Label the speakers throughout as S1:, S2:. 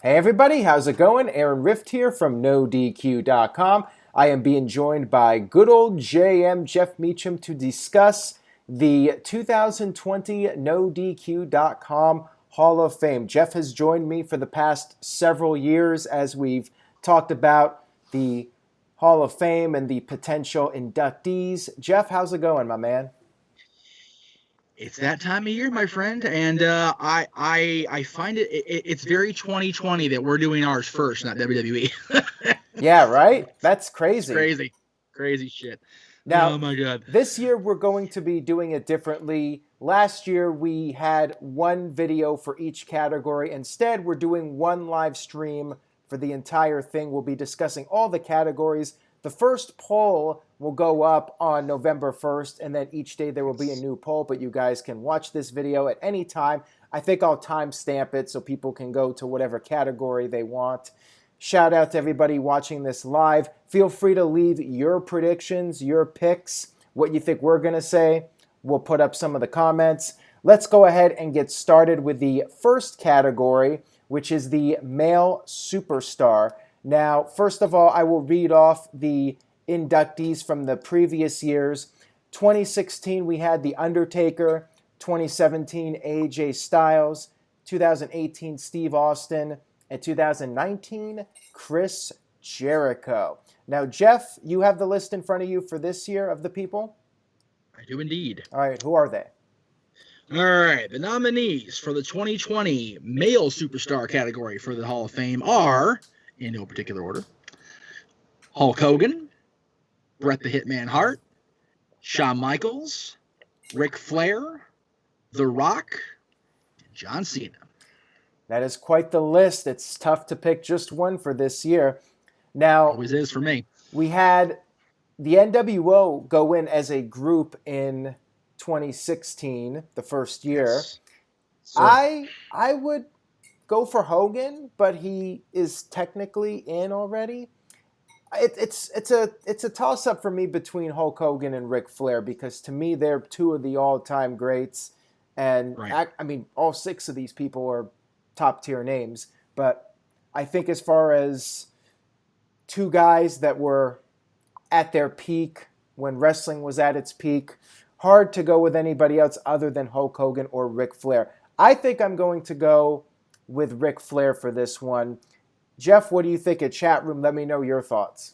S1: Hey everybody, how's it going? Aaron Rift here from NoDQ.com. I am being joined by good old JM Jeff Meacham to discuss the 2020 NoDQ.com Hall of Fame. Jeff has joined me for the past several years as we've talked about the Hall of Fame and the potential inductees. Jeff, how's it going, my man?
S2: It's that time of year, my friend, and I find it's very 2020 that we're doing ours first, not WWE.
S1: Yeah, right? That's
S2: It's
S1: crazy.
S2: crazy, crazy shit.
S1: Now,
S2: Oh my god.
S1: this year we're going to be doing it differently. Last year we had one video for each category. Instead, we're doing one live stream for the entire thing. We'll be discussing all the categories. The first poll will go up on November 1st, and then each day there will be a new poll, but you guys can watch this video at any time. I think I'll timestamp it so people can go to whatever category they want. Shout out to everybody watching this live. Feel free to leave your predictions, your picks, what you think we're going to say. We'll put up some of the comments. Let's go ahead and get started with the first category, which is the male superstar. Now, first of all, I will read off the inductees from the previous years. 2016, we had The Undertaker. 2017, AJ Styles. 2018, Steve Austin. And 2019, Chris Jericho. Now, Jeff, you have the list in front of you for this year of the people.
S2: I do indeed.
S1: All right, who are they?
S2: All right, the nominees for the 2020 male superstar category for the Hall of Fame are, in no particular order, Hulk Hogan, Bret the Hitman Hart, Shawn Michaels, Ric Flair, The Rock, and John Cena.
S1: That is quite the list. It's tough to pick just one for this year. Now,
S2: Always is for me.
S1: we had the NWO go in as a group in 2016, the first year.
S2: Yes. Sir.
S1: I would go for Hogan, but he is technically in already. It's a toss up for me between Hulk Hogan and Ric Flair because to me they're two of the all time greats, and
S2: Right.
S1: I mean all six of these people are top tier names. But I think as far as two guys that were at their peak when wrestling was at its peak, hard to go with anybody else other than Hulk Hogan or Ric Flair. I think I'm going to go with Ric Flair for this one. Jeff, what do you think at chat room? Let me know your thoughts.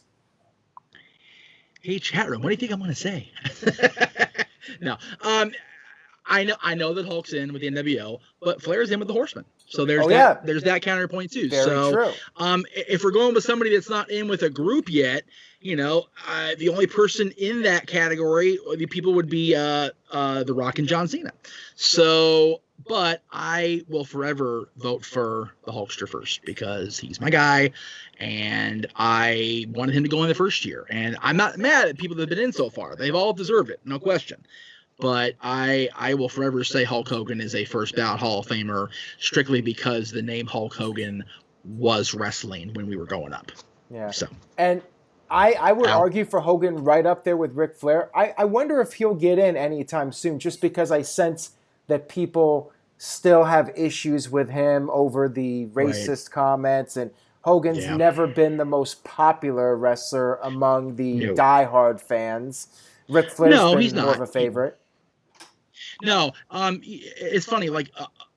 S2: Hey, chat room, what do you think I'm going to say? No, I know that Hulk's in with the NWO, but Flair's in with the Horsemen. So there's
S1: Oh yeah,
S2: there's that counterpoint too.
S1: very
S2: So
S1: true.
S2: if we're going with somebody that's not in with a group yet, the only person in that category, the people would be The Rock and John Cena. So, but I will forever vote for the Hulkster first because he's my guy, and I wanted him to go in the first year. And I'm not mad at people that have been in so far; they've all deserved it, no question. But I will forever say Hulk Hogan is a first ballot Hall of Famer strictly because the name Hulk Hogan was wrestling when we were growing up.
S1: Yeah,
S2: So,
S1: and I would
S2: Al,
S1: argue for Hogan right up there with Ric Flair. I wonder if he'll get in anytime soon, just because I sense that people still have issues with him over the
S2: right.
S1: racist comments, and Hogan's
S2: Yeah.
S1: never been the most popular wrestler among the
S2: No.
S1: diehard fans. Ric Flair's
S2: No, he's
S1: been more of
S2: not.
S1: a favorite.
S2: No. It's funny. Like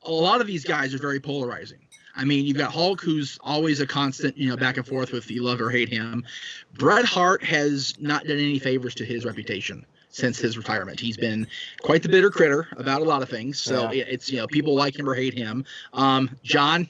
S2: a lot of these guys are very polarizing. I mean, you've got Hulk, who's always a constant, back and forth with you love or hate him. Bret Hart has not done any favors to his reputation since his retirement. He's been quite the bitter critter about a lot of things. So
S1: Yeah.
S2: it's people like him or hate him. John,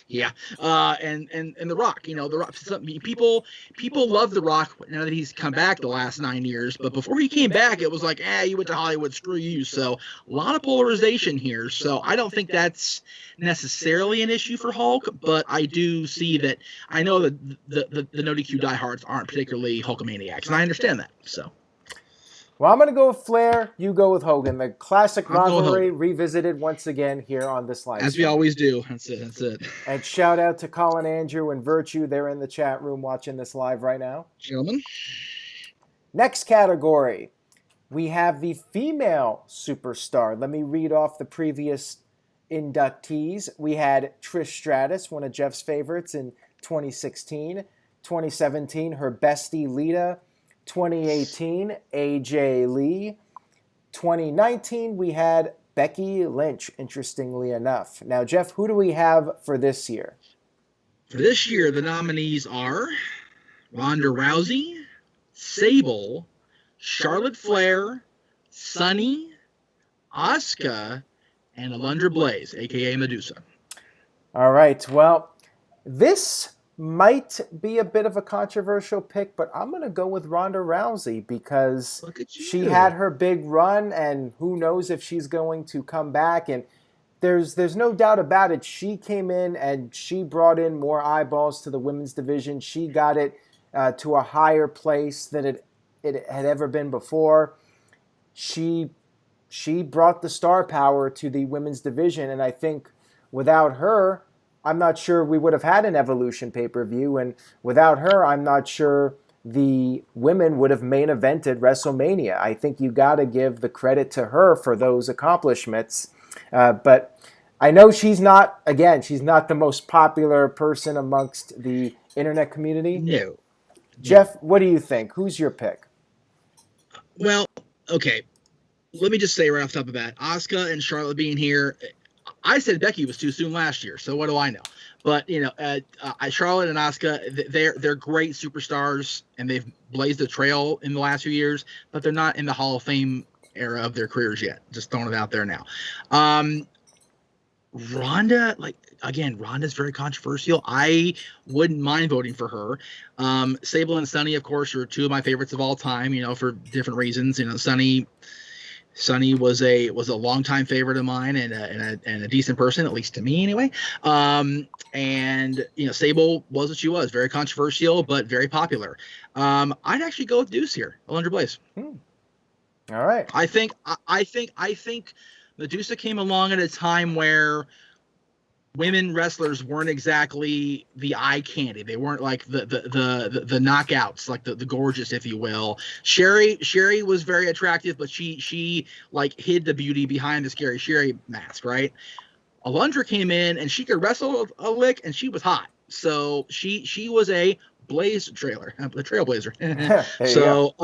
S2: yeah, and The Rock. The Rock. People love The Rock now that he's come back the last 9 years. But before he came back, it was like, you went to Hollywood, screw you. So a lot of polarization here. So I don't think that's necessarily an issue for Hulk, but I do see that. I know that the no DQ diehards aren't particularly Hulkamaniacs, and I understand that. So
S1: Well, I'm going to go with Flair. You go with Hogan. The classic
S2: I'll go with
S1: rivalry
S2: Hogan,
S1: revisited once again here on this live
S2: as we
S1: stream.
S2: always do. That's it. That's it.
S1: And shout out to Colin Andrew and Virtue. They're in the chat room watching this live right now.
S2: Gentlemen,
S1: Next category, we have the female superstar. Let me read off the previous inductees. We had Trish Stratus, one of Jeff's favorites, in 2016. 2017, her bestie Lita. 2018, AJ Lee. 2019, we had Becky Lynch, interestingly enough. Now, Jeff, who do we have for this year?
S2: For this year, the nominees are Ronda Rousey, Sable, Charlotte Flair, Sunny, Asuka, and Alundra Blaze, a.k.a. Medusa.
S1: All right, well, this might be a bit of a controversial pick, but I'm going to go with Ronda Rousey because
S2: Look at you.
S1: she had her big run, and who knows if she's going to come back. And there's no doubt about it. She came in and she brought in more eyeballs to the women's division. She got it to a higher place than it had ever been before. She brought the star power to the women's division, and I think without her, I'm not sure we would have had an Evolution pay-per-view, and without her, I'm not sure the women would have main evented WrestleMania. I think you got to give the credit to her for those accomplishments. But I know she's not the most popular person amongst the internet community.
S2: No.
S1: Jeff, what do you think? Who's your pick?
S2: Well, okay. Let me just say right off the top of that, Asuka and Charlotte being here, I said Becky was too soon last year, so what do I know? But Charlotte and Asuka, they're great superstars, and they've blazed the trail in the last few years, but they're not in the Hall of Fame era of their careers yet. Just throwing it out there now. Ronda, Ronda's very controversial. I wouldn't mind voting for her. Sable and Sunny, of course, are two of my favorites of all time. For different reasons. Sunny was a longtime favorite of mine and a decent person, at least to me anyway. Sable was what she was, very controversial but very popular. I'd actually go with Deuce here, Alundra Blaze.
S1: All right.
S2: I think Medusa came along at a time where women wrestlers weren't exactly the eye candy. They weren't like the knockouts, like the gorgeous, if you will. Sherry was very attractive, but she like hid the beauty behind the Scary Sherry mask, right? Alundra came in and she could wrestle a lick, and she was hot. So she was a trailblazer. So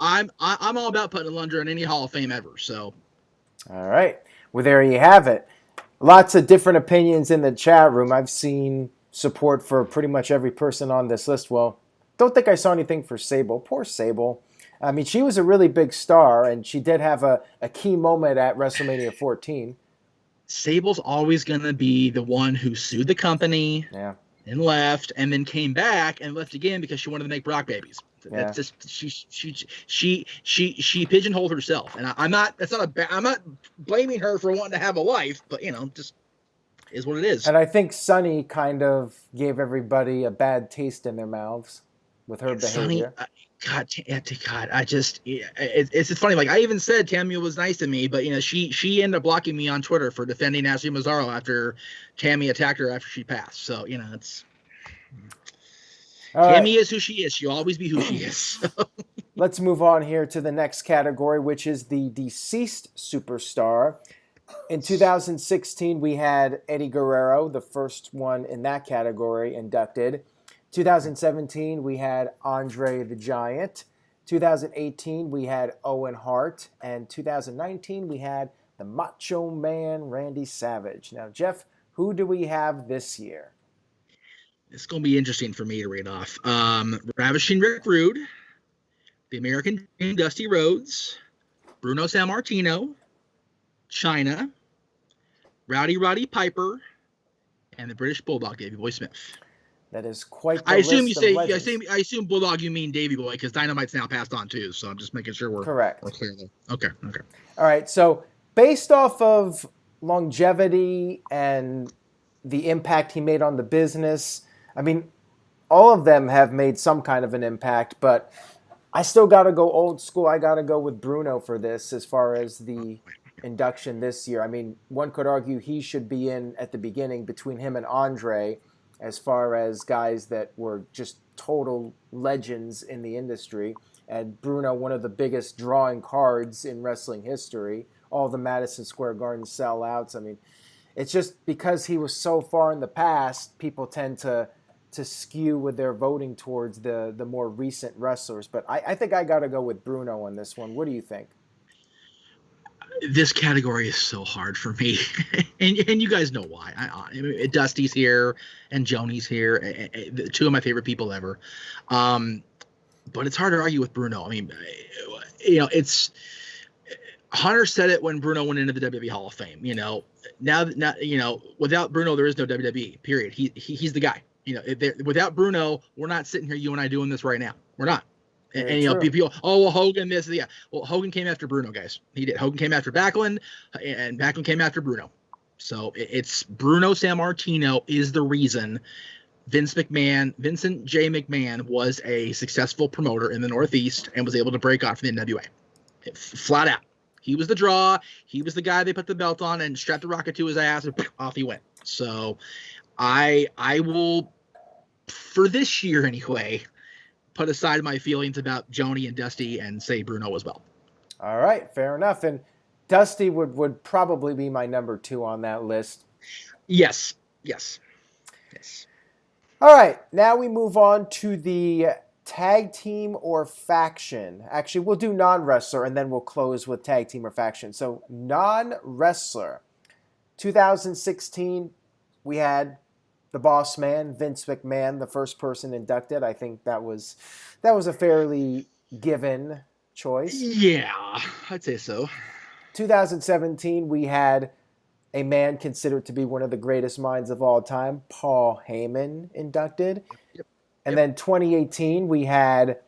S2: I'm all about putting Alundra in any Hall of Fame ever. So
S1: all right. Well, there you have it. Lots of different opinions in the chat room. I've seen support for pretty much every person on this list. Well, don't think I saw anything for Sable. Poor Sable. I mean, she was a really big star, and she did have a key moment at WrestleMania 14.
S2: Sable's always going to be the one who sued the company and left, and then came back and left again because she wanted to make Brock babies.
S1: Yeah.
S2: That's just she pigeonholed herself, and I'm not blaming her for wanting to have a life, but just is what it is.
S1: And I think Sunny kind of gave everybody a bad taste in their mouths with her behavior.
S2: God, it's funny. Like I even said, Tammy was nice to me, but she ended up blocking me on Twitter for defending Ashley Mazzaro after Tammy attacked her after she passed. So it's. Tammy is who she is. She'll always be who she is.
S1: Let's move on here to the next category, which is the deceased superstar. In 2016, we had Eddie Guerrero, the first one in that category, inducted. 2017, we had Andre the Giant. 2018, we had Owen Hart. And 2019, we had the Macho Man Randy Savage. Now, Jeff, who do we have this year?
S2: It's going to be interesting for me to read off. Ravishing Rick Rude, the American Dream Dusty Rhodes, Bruno Sammartino, Chyna, Rowdy Roddy Piper, and the British Bulldog, Davey Boy Smith.
S1: That is quite the list of legends.
S2: I assume Bulldog you mean Davey Boy, because Dynamite's now passed on too, so I'm just making sure we're
S1: correct.
S2: We're clear there. Okay.
S1: All right, so based off of longevity and the impact he made on the business, I mean, all of them have made some kind of an impact, but I still got to go old school. I got to go with Bruno for this as far as the induction this year. I mean, one could argue he should be in at the beginning between him and Andre as far as guys that were just total legends in the industry. And Bruno, one of the biggest drawing cards in wrestling history, all the Madison Square Garden sellouts. I mean, It's just because he was so far in the past, people tend to skew with their voting towards the more recent wrestlers. But I think I got to go with Bruno on this one. What do you think?
S2: This category is so hard for me, and you guys know why. I mean, Dusty's here and Joni's here, two of my favorite people ever. But it's hard to argue with Bruno. I mean, it's Hunter said it when Bruno went into the WWE Hall of Fame. Now without Bruno, there is no WWE. Period. He's the guy. Without Bruno, we're not sitting here, you and I, doing this right now. We're not. And people, well, Hogan, this, yeah. Well, Hogan came after Bruno, guys. He did. Hogan came after Backlund, and Backlund came after Bruno. So it's Bruno Sammartino is the reason Vincent J. McMahon was a successful promoter in the Northeast and was able to break out for the NWA. Flat out. He was the draw. He was the guy they put the belt on and strapped the rocket to his ass, and off he went. So I will, for this year anyway, put aside my feelings about Joni and Dusty and say Bruno as well.
S1: All right, fair enough. And Dusty would probably be my number 2 on that list.
S2: Yes.
S1: All right, now we move on to the tag team or faction. Actually, we'll do non-wrestler, and then we'll close with tag team or faction. So non-wrestler. 2016, we had the boss man, Vince McMahon, the first person inducted. I think that was a fairly given choice.
S2: Yeah, I'd say so.
S1: 2017, we had a man considered to be one of the greatest minds of all time, Paul Heyman, inducted.
S2: Yep.
S1: And then 2018, we had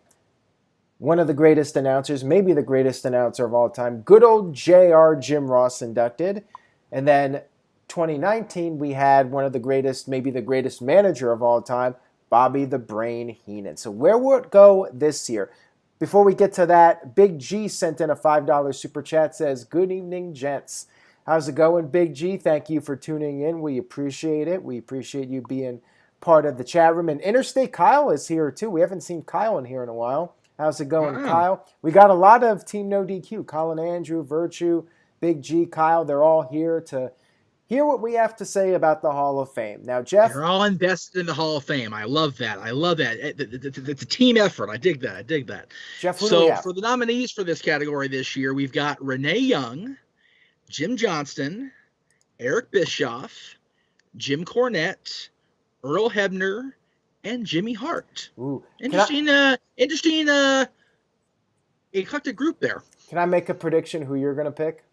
S1: one of the greatest announcers, maybe the greatest announcer of all time, good old JR Jim Ross, inducted. And then 2019, we had one of the greatest, maybe the greatest manager of all time, Bobby the Brain Heenan. So where will it go this year? Before we get to that, Big G sent in a $5 super chat, says, "Good evening, gents. How's it going, Big G? Thank you for tuning in. We appreciate it. We appreciate you being part of the chat room." And Interstate Kyle is here, too. We haven't seen Kyle in here in a while. How's it going, Kyle? We got a lot of Team No DQ. Colin, Andrew, Virtue, Big G, Kyle. They're all here to hear what we have to say about the Hall of Fame. Now, Jeff.
S2: They're all invested in the Hall of Fame. I love that. It's a team effort. I dig that.
S1: Jeff,
S2: so for the nominees for this category this year, we've got Renee Young, Jim Johnston, Eric Bischoff, Jim Cornette, Earl Hebner, and Jimmy Hart.
S1: Ooh,
S2: interesting eclectic group there.
S1: Can I make a prediction who you're going to pick?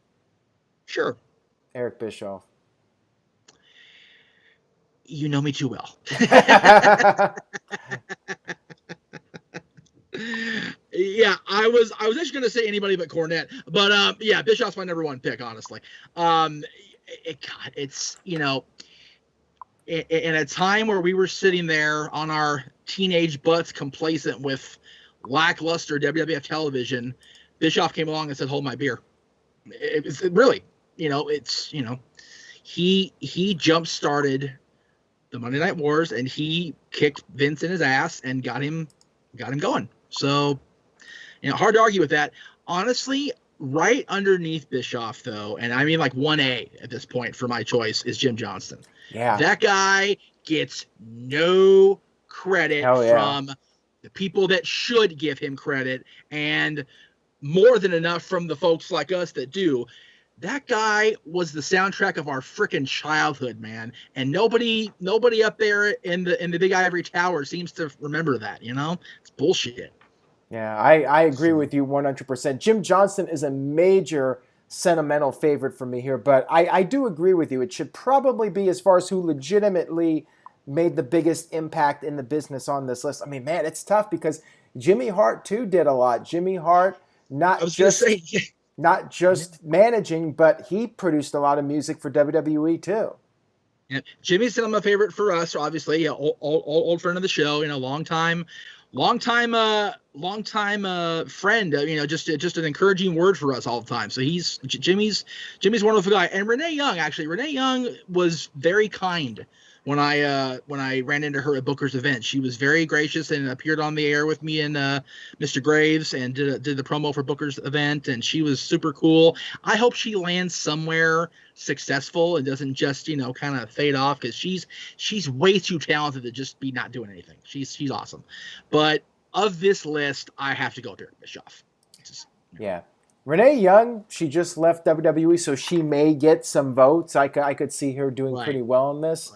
S2: Sure.
S1: Eric Bischoff.
S2: You know me too well. Yeah, I was actually going to say anybody but Cornette, but yeah, Bischoff's my number 1 pick, honestly. It's in a time where we were sitting there on our teenage butts, complacent with lackluster WWF television, Bischoff came along and said, "Hold my beer." He jump started the Monday Night Wars, and he kicked Vince in his ass and got him going. So, hard to argue with that. Honestly, right underneath Bischoff, though, and I mean like 1A at this point for my choice, is Jim Johnston.
S1: Yeah.
S2: That guy gets no credit from the people that should give him credit, and more than enough from the folks like us that do. That guy was the soundtrack of our freaking childhood, man. And nobody up there in the big ivory tower seems to remember that, It's bullshit.
S1: Yeah, I agree with you 100%. Jim Johnston is a major sentimental favorite for me here, but I do agree with you. It should probably be as far as who legitimately made the biggest impact in the business on this list. I mean, man, it's tough because Jimmy Hart, too, did a lot. Jimmy Hart, not just managing, but he produced a lot of music for WWE too.
S2: Yeah, Jimmy's still my favorite for us, obviously. Old friend of the show, long time friend. Just an encouraging word for us all the time. So Jimmy's a wonderful guy. And Renee Young was very kind when I ran into her at Booker's event. She was very gracious and appeared on the air with me and Mr. Graves and did the promo for Booker's event, and she was super cool. I hope she lands somewhere successful and doesn't just kind of fade off, because she's way too talented to just be not doing anything. She's awesome, but of this list, I have to go with Eric Bischoff.
S1: Yeah. Renee Young, she just left WWE, so she may get some votes. I could see her doing pretty well in this.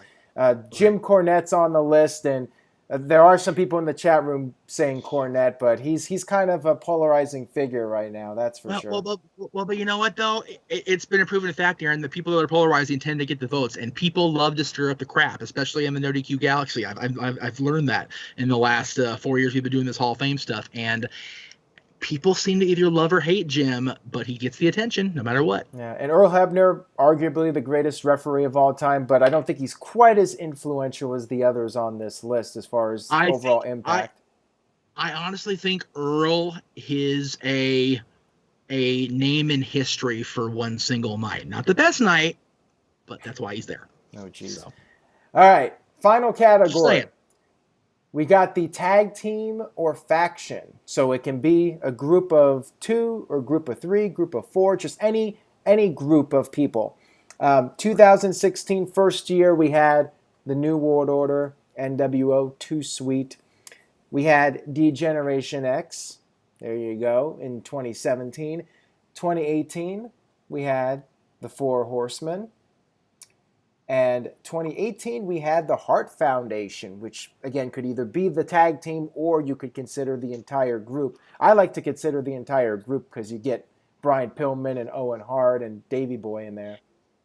S1: Jim Cornette's on the list, and there are some people in the chat room saying Cornette, but he's kind of a polarizing figure right now, that's for sure.
S2: But you know what, though? It's been a proven fact, Aaron. The people that are polarizing tend to get the votes, and people love to stir up the crap, especially in the No DQ Galaxy. I've learned that in the last 4 years we've been doing this Hall of Fame stuff, and people seem to either love or hate Jim, but he gets the attention no matter what.
S1: Yeah, and Earl Hebner, arguably the greatest referee of all time, but I don't think he's quite as influential as the others on this list as far as overall impact.
S2: I honestly think Earl is a name in history for one single night. Not the best night, but that's why he's there.
S1: Oh, jeez. So. All right, final category. We got the tag team or faction. So it can be a group of 2 or group of 3, group of 4, just any group of people. 2016 first year, we had the New World Order, NWO, Too Sweet. We had D-Generation X. There you go, in 2017. 2018, we had the Four Horsemen. And 2018, we had the Hart Foundation, which, again, could either be the tag team or you could consider the entire group. I like to consider the entire group because you get Brian Pillman and Owen Hart and Davey Boy in there.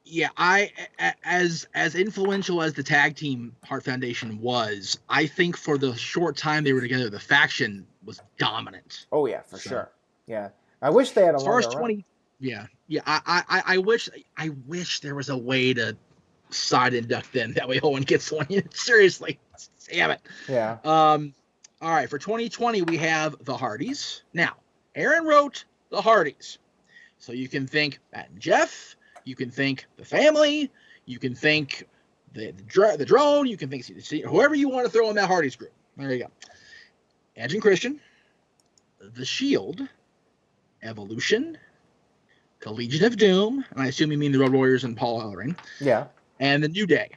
S2: Yeah, as influential as the tag team Hart Foundation was, I think for the short time they were together, the faction was dominant.
S1: Oh, yeah, for sure. Yeah. I wish they had a longer run.
S2: Yeah. I wish there was a way to side induct them. That way Owen gets one. Seriously. Damn it.
S1: Yeah.
S2: All right. For 2020, we have the Hardys. Now, Aaron wrote the Hardys. So you can think Matt and Jeff. You can think the family. You can think the drone. You can think whoever you want to throw in that Hardys group. There you go. Edge and Christian. The Shield. Evolution. Collegiate of Doom. And I assume you mean the Road Warriors and Paul Ellering.
S1: Yeah.
S2: And the New Day.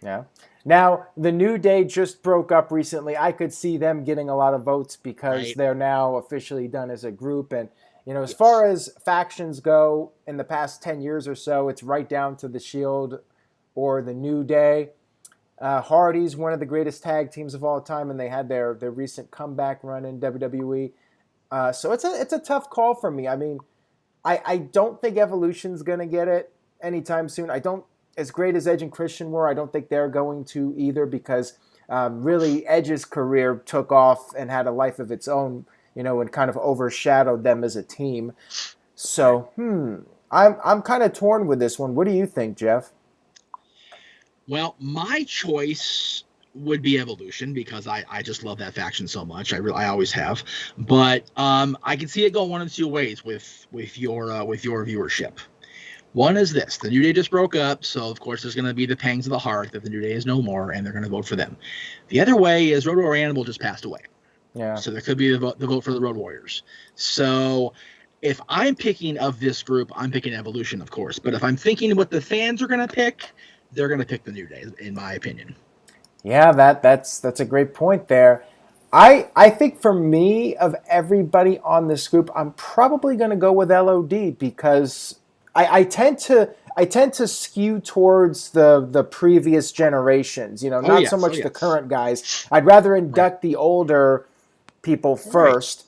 S1: Yeah. Now, the New Day just broke up recently. I could see them getting a lot of votes because they're now officially done as a group. And, as far as factions go, in the past 10 years or so, it's right down to the Shield or the New Day. Hardy's one of the greatest tag teams of all time, and they had their recent comeback run in WWE. So it's a tough call for me. I mean, I don't think Evolution's going to get it anytime soon. As great as Edge and Christian were, I don't think they're going to either because really Edge's career took off and had a life of its own, and kind of overshadowed them as a team. So, I'm kind of torn with this one. What do you think, Jeff?
S2: Well, my choice would be Evolution because I just love that faction so much. I always have. But I can see it go one of two ways with your viewership. One is this. The New Day just broke up, so of course there's going to be the pangs of the heart that the New Day is no more, and they're going to vote for them. The other way is Road Warrior Animal just passed away.
S1: Yeah.
S2: So there could be the vote for the Road Warriors. So if I'm picking of this group, I'm picking Evolution, of course. But if I'm thinking what the fans are going to pick, they're going to pick the New Day, in my opinion.
S1: Yeah, that's a great point there. I think for me, of everybody on this group, I'm probably going to go with LOD because I tend to skew towards the previous generations, not so much the current guys. I'd rather induct the older people first.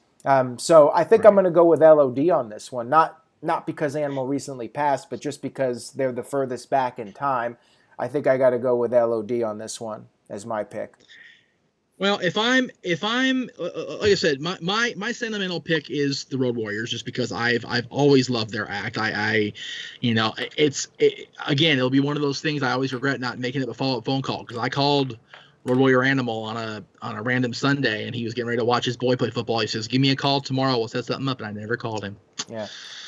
S1: So I think I'm going to go with LOD on this one, not because Animal recently passed, but just because they're the furthest back in time. I think I got to go with LOD on this one as my pick.
S2: Well, if I'm like I said, my sentimental pick is the Road Warriors, just because I've always loved their act. It'll be one of those things I always regret not making it a follow-up phone call, because I called Road Warrior Animal on a random Sunday, and he was getting ready to watch his boy play football. He says, "Give me a call tomorrow. We'll set something up," and I never called him.
S1: Yeah,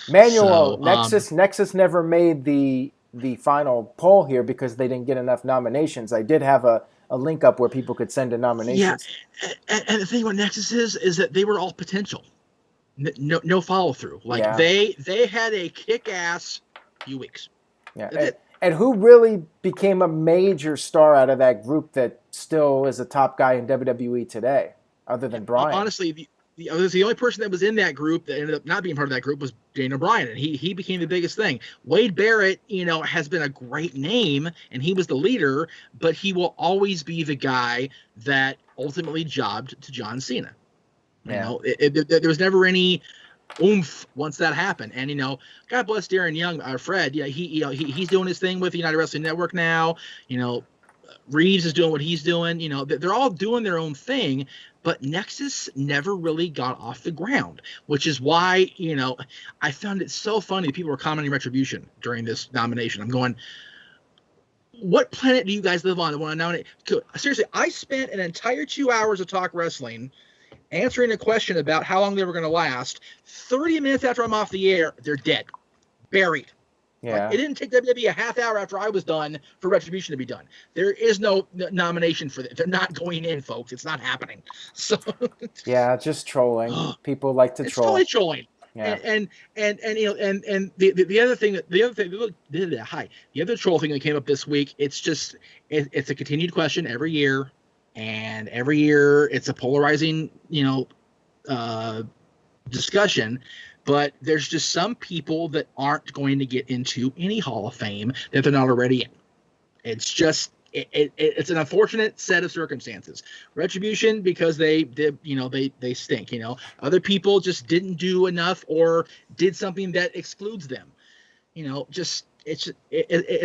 S1: Manuel, Nexus never made the the final poll here because they didn't get enough nominations. I did have a link up where people could send in nominations.
S2: Yeah, and the thing about Nexus is that they were all potential. No follow through. Like
S1: Yeah.
S2: they had a kick ass few weeks.
S1: Yeah. And who really became a major star out of that group that still is a top guy in WWE today, other than Bryan?
S2: Honestly, the only person that was in that group that ended up not being part of that group was Daniel Bryan, and he became the biggest thing. Wade Barrett, has been a great name, and he was the leader, but he will always be the guy that ultimately jobbed to John Cena.
S1: Yeah.
S2: There was never any oomph once that happened. And God bless Darren Young, our Fred. Yeah, he's doing his thing with the United Wrestling Network now. Reeves is doing what he's doing. They're all doing their own thing, but Nexus never really got off the ground, which is why I found it so funny. People were commenting Retribution during this nomination. I'm going, what planet do you guys live on? I want to nominate. Seriously, I spent an entire 2 hours of Talk Wrestling answering a question about how long they were going to last. 30 minutes after I'm off the air, they're dead, buried.
S1: Yeah.
S2: Like, it didn't take WWE a half hour after I was done for Retribution to be done. There is no nomination for that. They're not going in, folks. It's not happening. So
S1: yeah, just trolling. People like to troll.
S2: It's totally trolling.
S1: Yeah.
S2: And the other thing the other troll thing that came up this week, it's a continued question every year, and every year it's a polarizing discussion. But there's just some people that aren't going to get into any Hall of Fame that they're not already in. It's just it's an unfortunate set of circumstances. Retribution, because they stink. Other people just didn't do enough or did something that excludes them. It's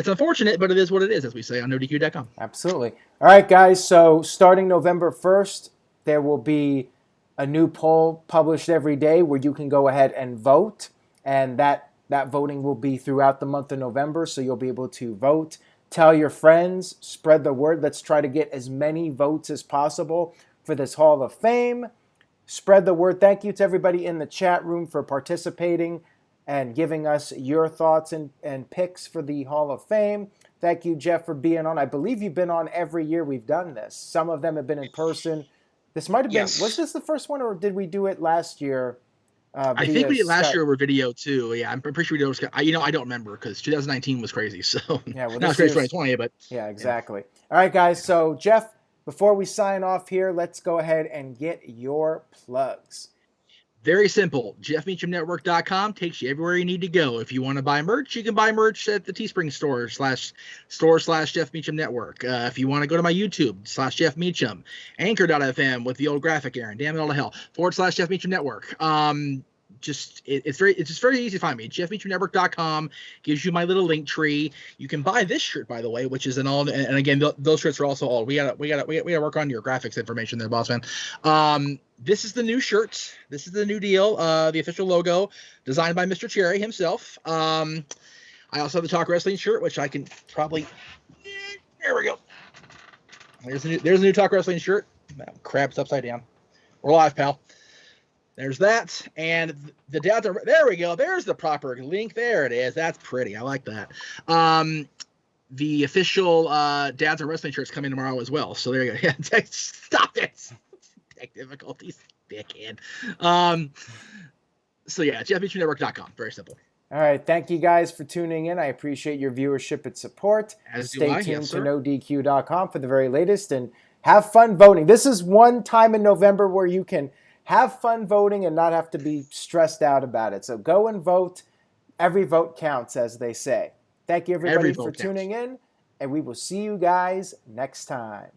S2: unfortunate, but it is what it is, as we say on NoDQ.com.
S1: Absolutely. All right, guys. So starting November 1st, there will be a new poll published every day where you can go ahead and vote, and that voting will be throughout the month of November, so you'll be able to vote. Tell your friends, spread the word. Let's try to get as many votes as possible for this Hall of Fame. Spread the word. Thank you to everybody in the chat room for participating and giving us your thoughts and picks for the Hall of Fame. Thank you, Jeff, for being on. I believe you've been on every year we've done this. Some of them have been in person. This might have been, was this the first one, or did we do it last year?
S2: I think we did last year over video too. Yeah, I'm pretty sure we did. I don't remember because 2019 was crazy. So
S1: yeah, well,
S2: not crazy 2020, but
S1: yeah, exactly. Yeah. All right, guys. So Jeff, before we sign off here, let's go ahead and get your plugs.
S2: Very simple. JeffMeachamNetwork.com takes you everywhere you need to go. If you want to buy merch, you can buy merch at the Teespring store / Jeff Meacham Network. If you want to go to my YouTube / Jeff Meacham, Anchor.fm with the old graphic Aaron, damn it all to hell, / Jeff Meacham Network. It's just very easy to find me. JeffMeachamNetwork.com gives you my little link tree. You can buy this shirt, by the way, which is an all. And again, those shirts are also all. We gotta work on your graphics information there, boss man. This is the new shirt. This is the new deal. The official logo designed by Mr. Cherry himself. I also have the Talk Wrestling shirt, which I can probably. There we go. There's a new Talk Wrestling shirt. That crap's upside down. We're live, pal. There's that, and the dads are there. We go. There's the proper link. There it is. That's pretty. I like that. The official Dads Are Wrestling shirts coming tomorrow as well. So there you go. Stop it. Tech difficulties, dickhead. So yeah, JeffMeachamNetwork.com. Very simple.
S1: All right. Thank you guys for tuning in. I appreciate your viewership and support. Stay tuned to NoDQ.com for the very latest, and have fun voting. This is one time in November where you can have fun voting and not have to be stressed out about it. So go and vote. Every vote counts, as they say. Thank you, everybody, for tuning in, and we will see you guys next time.